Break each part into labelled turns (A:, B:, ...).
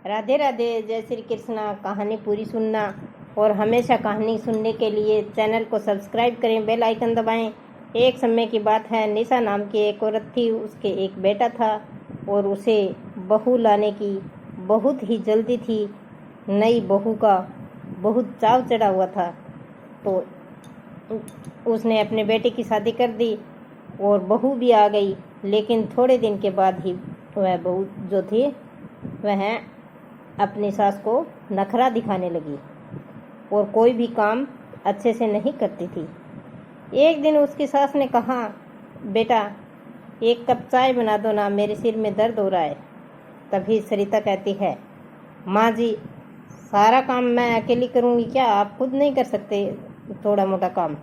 A: राधे राधे, जय श्री कृष्णा। कहानी पूरी सुनना और हमेशा कहानी सुनने के लिए चैनल को सब्सक्राइब करें, बेल आइकन दबाएं। एक समय की बात है, निशा नाम की एक औरत थी। उसके एक बेटा था और उसे बहू लाने की बहुत ही जल्दी थी। नई बहू का बहुत चाव चढ़ा हुआ था, तो उसने अपने बेटे की शादी कर दी और बहू भी आ गई। लेकिन थोड़े दिन के बाद ही वह बहू जो थी वह अपनी सास को नखरा दिखाने लगी और कोई भी काम अच्छे से नहीं करती थी। एक दिन उसकी सास ने कहा, बेटा एक कप चाय बना दो ना, मेरे सिर में दर्द हो रहा है। तभी सरिता कहती है, माँ जी सारा काम मैं अकेली करूँगी क्या? आप खुद नहीं कर सकते थोड़ा मोटा काम?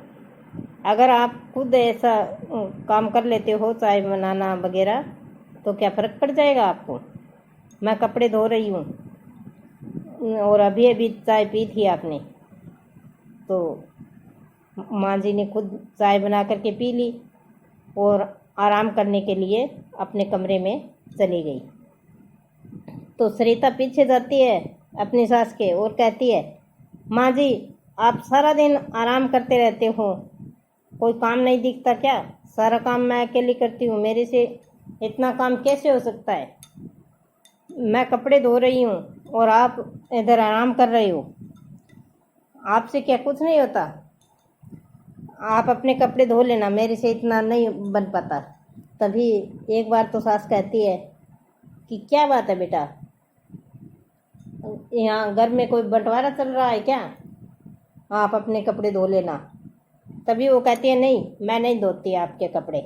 A: अगर आप खुद ऐसा काम कर लेते हो, चाय बनाना वगैरह, तो क्या फ़र्क पड़ जाएगा आपको? मैं कपड़े धो रही हूँ और अभी अभी चाय पी थी आपने। तो माँ जी ने खुद चाय बना करके पी ली और आराम करने के लिए अपने कमरे में चली गई। तो सरिता पीछे जाती है अपनी सास के और कहती है, माँ जी आप सारा दिन आराम करते रहते हो, कोई काम नहीं दिखता क्या? सारा काम मैं अकेली करती हूँ, मेरे से इतना काम कैसे हो सकता है? मैं कपड़े धो रही हूँ और आप इधर आराम कर रहे हो। आपसे क्या कुछ नहीं होता? आप अपने कपड़े धो लेना, मेरे से इतना नहीं बन पाता। तभी एक बार तो सास कहती है कि क्या बात है बेटा, यहाँ घर में कोई बंटवारा चल रहा है क्या? आप अपने कपड़े धो लेना। तभी वो कहती है, नहीं मैं नहीं धोती आपके कपड़े।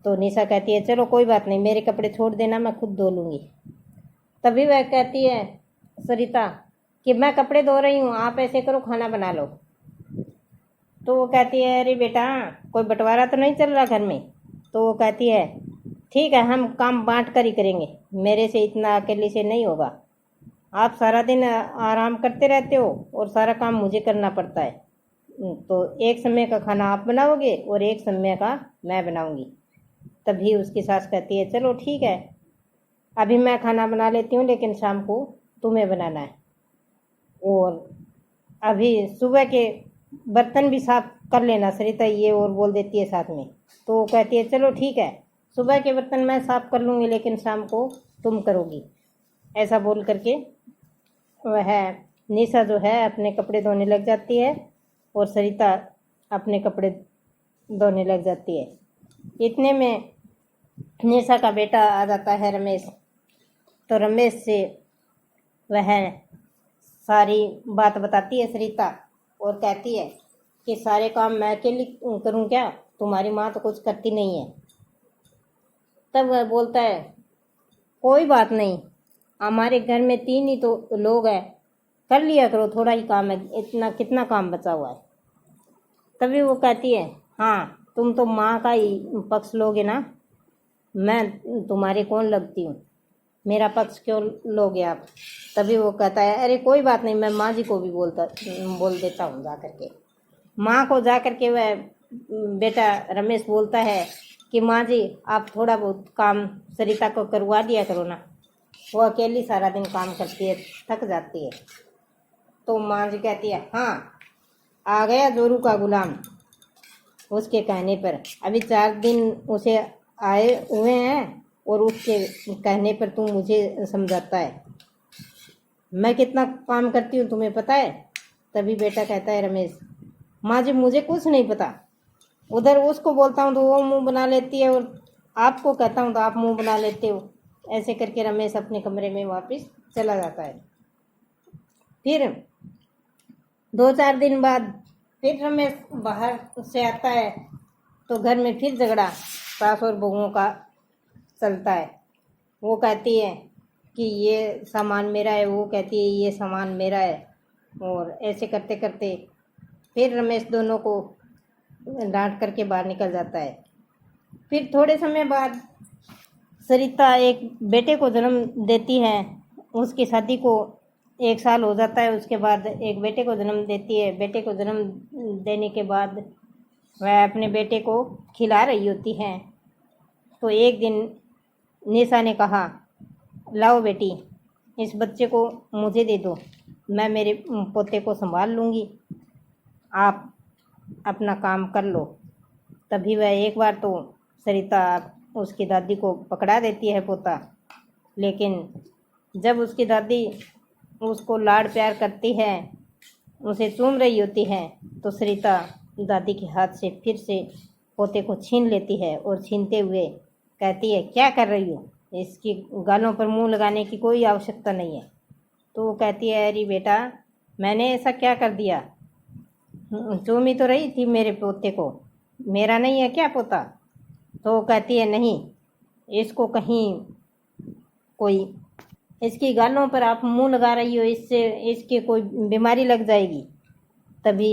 A: तो निशा कहती है, चलो कोई बात नहीं, मेरे कपड़े छोड़ देना, मैं खुद धो लूँगी। तभी वह कहती है सरिता कि मैं कपड़े धो रही हूँ, आप ऐसे करो खाना बना लो। तो वो कहती है, अरे बेटा कोई बंटवारा तो नहीं चल रहा घर में? तो वो कहती है, ठीक है हम काम बांट कर ही करेंगे, मेरे से इतना अकेले से नहीं होगा। आप सारा दिन आराम करते रहते हो और सारा काम मुझे करना पड़ता है। तो एक समय का खाना आप बनाओगे और एक समय का मैं बनाऊंगी। तभी उसकी सास कहती है, चलो ठीक है, अभी मैं खाना बना लेती हूँ, लेकिन शाम को तुम्हें बनाना है। और अभी सुबह के बर्तन भी साफ कर लेना, सरिता ये और बोल देती है साथ में। तो वो कहती है, चलो ठीक है, सुबह के बर्तन मैं साफ कर लूँगी, लेकिन शाम को तुम करोगी। ऐसा बोल करके वह निशा जो है अपने कपड़े धोने लग जाती है और सरिता अपने कपड़े धोने लग जाती है। इतने में निशा का बेटा आ जाता है रमेश। तो रमेश से वह सारी बात बताती है सरिता और कहती है कि सारे काम मैं अकेली करूं क्या? तुम्हारी माँ तो कुछ करती नहीं है। तब वह बोलता है, कोई बात नहीं, हमारे घर में 3 ही तो लोग हैं, कर लिया करो, थोड़ा ही काम है, इतना कितना काम बचा हुआ है। तभी वो कहती है, हाँ तुम तो माँ का ही पक्ष लोगे ना, मैं तुम्हारे कौन लगती हूँ, मेरा पक्ष क्यों लोगे आप? तभी वो कहता है, अरे कोई बात नहीं, मैं माँ जी को भी बोल देता हूँ जा करके। माँ को जा करके वह बेटा रमेश बोलता है कि माँ जी आप थोड़ा बहुत काम सरिता को करवा दिया करो ना, वो अकेली सारा दिन काम करती है, थक जाती है। तो माँ जी कहती है, हाँ आ गया जोरू का गुलाम। उसके कहने पर अभी 4 दिन उसे आए हुए हैं और उसके कहने पर तू मुझे समझाता है, मैं कितना काम करती हूँ तुम्हें पता है? तभी बेटा कहता है रमेश, माँ जी मुझे कुछ नहीं पता, उधर उसको बोलता हूँ तो वो मुंह बना लेती है और आपको कहता हूँ तो आप मुंह बना लेते हो। ऐसे करके रमेश अपने कमरे में वापस चला जाता है। फिर 2-4 दिन बाद फिर रमेश बाहर से आता है तो घर में फिर झगड़ा सास और बहुओं का चलता है। वो कहती है कि ये सामान मेरा है, वो कहती है ये सामान मेरा है, और ऐसे करते करते फिर रमेश दोनों को डांट करके बाहर निकल जाता है। फिर थोड़े समय बाद सरिता एक बेटे को जन्म देती है। उसकी शादी को 1 साल हो जाता है, उसके बाद एक बेटे को जन्म देती है। बेटे को जन्म देने के बाद वह अपने बेटे को खिला रही होती है। तो एक दिन निशा ने कहा, लाओ बेटी इस बच्चे को मुझे दे दो, मैं मेरे पोते को संभाल लूँगी, आप अपना काम कर लो। तभी वह एक बार तो सरिता उसकी दादी को पकड़ा देती है पोता, लेकिन जब उसकी दादी उसको लाड प्यार करती है, उसे चूम रही होती है, तो सरिता दादी के हाथ से फिर से पोते को छीन लेती है और छीनते हुए कहती है, क्या कर रही हो, इसकी गालों पर मुंह लगाने की कोई आवश्यकता नहीं है। तो वो कहती है, अरे बेटा मैंने ऐसा क्या कर दिया, चूम ही तो रही थी मेरे पोते को, मेरा नहीं है क्या पोता। तो वो कहती है, नहीं, इसको कहीं कोई इसकी गालों पर आप मुंह लगा रही हो, इससे इसकी कोई बीमारी लग जाएगी। तभी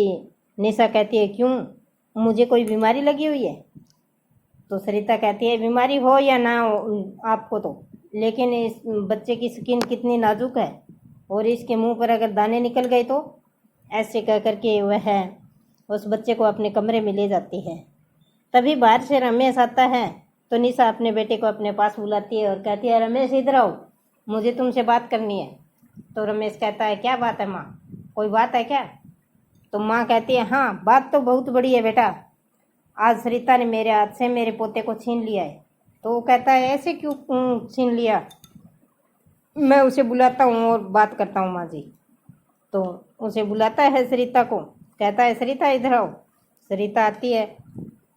A: निशा कहती है, क्यों, मुझे कोई बीमारी लगी हुई है। तो सरिता कहती है, बीमारी हो या ना हो आपको तो, लेकिन इस बच्चे की स्किन कितनी नाजुक है, और इसके मुंह पर अगर दाने निकल गए तो। ऐसे कह करके वह उस बच्चे को अपने कमरे में ले जाती है। तभी बाहर से रमेश आता है, तो निशा अपने बेटे को अपने पास बुलाती है और कहती है, रमेश इधर आओ, मुझे तुमसे बात करनी है। तो रमेश कहता है, क्या बात है माँ, कोई बात है क्या। तो माँ कहती है, हाँ बात तो बहुत बड़ी है बेटा, आज सरिता ने मेरे हाथ से मेरे पोते को छीन लिया है। तो वो कहता है, ऐसे क्यों छीन लिया, मैं उसे बुलाता हूँ और बात करता हूँ माँ जी। तो उसे बुलाता है सरिता को, कहता है, सरिता इधर आओ। सरिता आती है,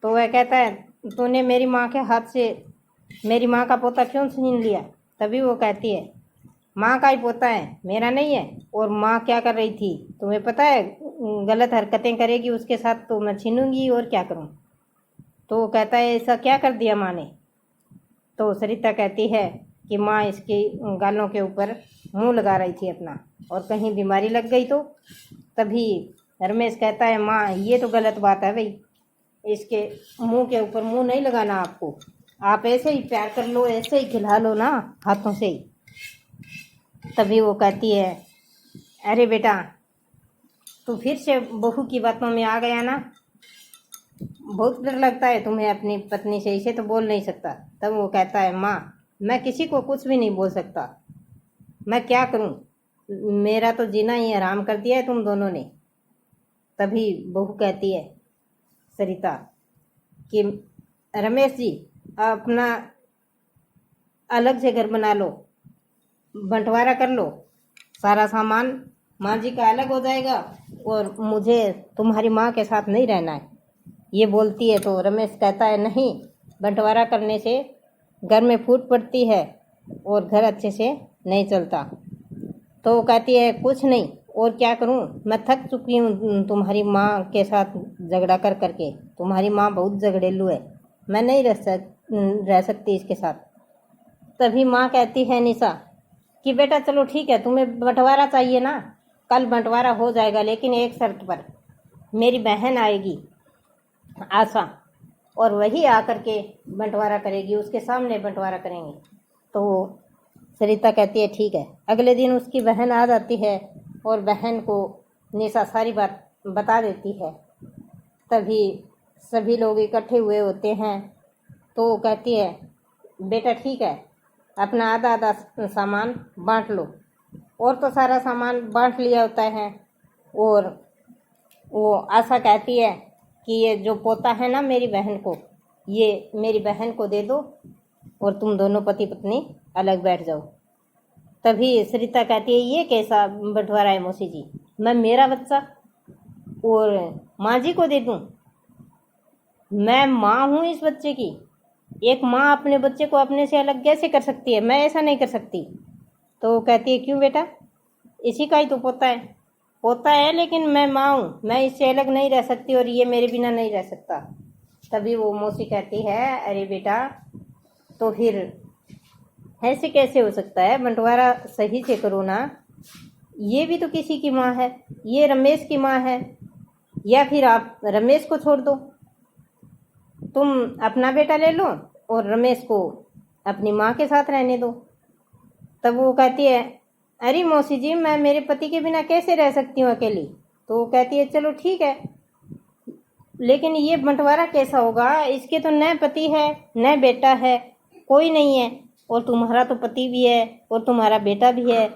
A: तो वह कहता है, तूने मेरी माँ के हाथ से मेरी माँ का पोता क्यों छीन लिया। तभी वो कहती है, माँ का ही पोता है, मेरा नहीं है। और माँ क्या कर रही थी तुम्हें पता है, गलत हरकतें करेगी उसके साथ तो मैं छीनूंगी और क्या करूँ। तो वो कहता है, ऐसा क्या कर दिया माँ ने। तो सरिता कहती है कि माँ इसकी गालों के ऊपर मुंह लगा रही थी अपना, और कहीं बीमारी लग गई तो। तभी रमेश कहता है, माँ ये तो गलत बात है भाई, इसके मुंह के ऊपर मुंह नहीं लगाना आपको, आप ऐसे ही प्यार कर लो, ऐसे ही खिला लो ना हाथों से ही। तभी वो कहती है, अरे बेटा तू फिर से बहू की बातों में आ गया ना, बहुत डर लगता है तुम्हें अपनी पत्नी से, इसे तो बोल नहीं सकता। तब वो कहता है, माँ मैं किसी को कुछ भी नहीं बोल सकता, मैं क्या करूं, मेरा तो जीना ही हराम कर दिया है तुम दोनों ने। तभी बहू कहती है सरिता कि रमेश जी अपना अलग से घर बना लो, बंटवारा कर लो, सारा सामान माँ जी का अलग हो जाएगा, और मुझे तुम्हारी माँ के साथ नहीं रहना है, ये बोलती है। तो रमेश कहता है, नहीं, बंटवारा करने से घर में फूट पड़ती है और घर अच्छे से नहीं चलता। तो वो कहती है, कुछ नहीं, और क्या करूं, मैं थक चुकी हूँ तुम्हारी माँ के साथ झगड़ा कर करके, तुम्हारी माँ बहुत झगड़ेलू है, मैं नहीं रह सकती इसके साथ। तभी माँ कहती है निशा कि बेटा चलो ठीक है, तुम्हें बंटवारा चाहिए ना, कल बंटवारा हो जाएगा, लेकिन एक शर्त पर, मेरी बहन आएगी आशा, और वही आकर के बंटवारा करेगी, उसके सामने बंटवारा करेंगे। तो सरिता कहती है, ठीक है। अगले दिन उसकी बहन आ जाती है और बहन को निशा सारी बात बता देती है। तभी सभी लोग इकट्ठे हुए होते हैं। तो वो कहती है, बेटा ठीक है, अपना आधा आधा सामान बांट लो। और तो सारा सामान बांट लिया होता है। और वो आशा कहती है कि ये जो पोता है ना मेरी बहन को, ये मेरी बहन को दे दो और तुम दोनों पति पत्नी अलग बैठ जाओ। तभी सरिता कहती है, ये कैसा बंटवारा है मौसी जी, मैं मेरा बच्चा और माँ जी को दे दूँ, मैं माँ हूँ इस बच्चे की, एक माँ अपने बच्चे को अपने से अलग कैसे कर सकती है, मैं ऐसा नहीं कर सकती। तो वो कहती है, क्यों बेटा, इसी का ही तो पोता है, लेकिन मैं माँ हूँ, मैं इससे अलग नहीं रह सकती और ये मेरे बिना नहीं रह सकता। तभी वो मौसी कहती है, अरे बेटा तो फिर ऐसे कैसे हो सकता है, बंटवारा सही से करो ना, ये भी तो किसी की माँ है, ये रमेश की माँ है, या फिर आप रमेश को छोड़ दो, तुम अपना बेटा ले लो और रमेश को अपनी माँ के साथ रहने दो। तब वो कहती है, अरे मौसी जी मैं मेरे पति के बिना कैसे रह सकती हूँ अकेली। तो वो कहती है, चलो ठीक है, लेकिन ये बंटवारा कैसा होगा, इसके तो न पति है न बेटा है, कोई नहीं है, और तुम्हारा तो पति भी है और तुम्हारा बेटा भी है,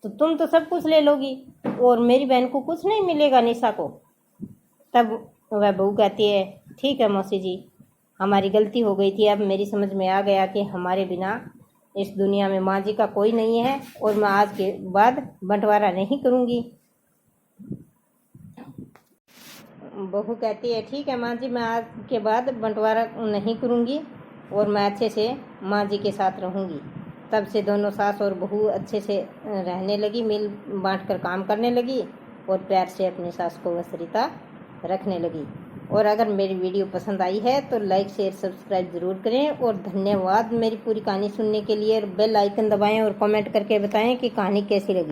A: तो तुम तो सब कुछ ले लोगी और मेरी बहन को कुछ नहीं मिलेगा निशा को। तब वह बहू कहती है ठीक है मौसी जी, हमारी गलती हो गई थी, अब मेरी समझ में आ गया कि हमारे बिना इस दुनिया में माँ जी का कोई नहीं है और मैं आज के बाद बंटवारा नहीं करूँगी। बहू कहती है ठीक है माँ जी, मैं आज के बाद बंटवारा नहीं करूँगी और मैं अच्छे से माँ जी के साथ रहूँगी। तब से दोनों सास और बहू अच्छे से रहने लगी, मिल बांट कर काम करने लगी और प्यार से अपनी सास को वसरिता रखने लगी। और अगर मेरी वीडियो पसंद आई है तो लाइक शेयर सब्सक्राइब ज़रूर करें और धन्यवाद मेरी पूरी कहानी सुनने के लिए। बेल आइकन दबाएं और कमेंट करके बताएं कि कहानी कैसी लगी।